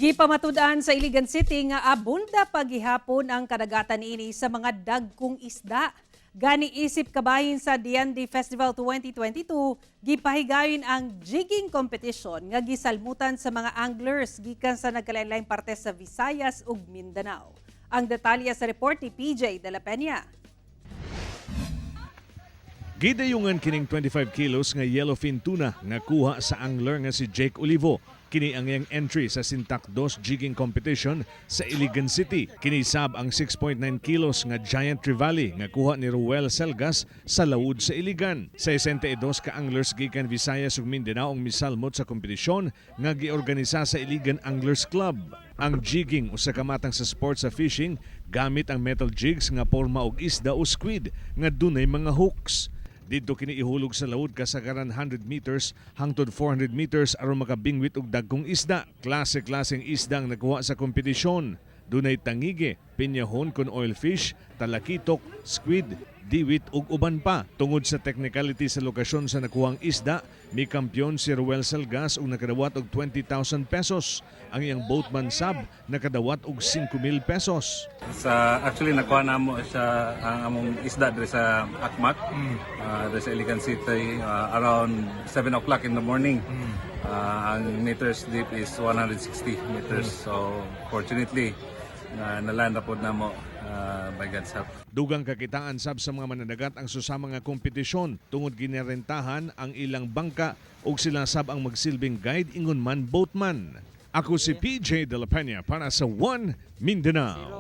Gipamatud-an sa Iligan City nga abunda paghihapon ang kadagatan niini sa mga dagkong isda. Gani isip kabahin sa Diandi Festival 2022, gipahigayon ang jigging competition nga gisalmutan sa mga anglers gikan sa nagkalain-laing parte sa Visayas ug Mindanao. Ang detalye sa report ni PJ De La Peña. Gidayungan kining 25 kilos nga yellowfin tuna nga kuha sa angler nga si Jake Olivo. Kini ang iyang entry sa Sintak 2 jigging competition sa Iligan City. Kini sab ang 6.9 kilos nga giant trevally nga kuha ni Ruel Selgas sa lawod sa Iligan. 62 ka anglers gikan Visayas ug Mindanao ang misalmot sa kompetisyon nga giorganisa sa Iligan Anglers Club. Ang jigging usa ka matang sa sports sa fishing gamit ang metal jigs nga porma og isda o squid nga dunay mga hooks. Dito kini ihulog sa lawod kasagaran 100 meters hangtod 400 meters aron makabingwit og dagkong isda. Klase-klaseng isda ang nakuha sa kompetisyon. Dunay tangige, pinyahon kon oilfish, talakitok, squid, diwit ug uban pa. Tungod sa technicality sa lokasyon sa nakuhang isda, may kampyon si Ruel Selgas ug nakadawat og 20,000 pesos. Ang iyang boatman sab nakadawat og 5,000 pesos. Actually nakuha namo siya ang among isda diri sa Akmak, diri sa Iligan City around 7 o'clock in the morning. Ang meters deep is 160 meters. So fortunately naland na po namo by God's help. Dugang kakitaan sab sa mga mananagat ang susama nga kompetisyon tungod ginirentahan ang ilang bangka ug sila sab ang magsilbing guide ingon man boatman. Ako si PJ De La Peña para sa One Mindanao.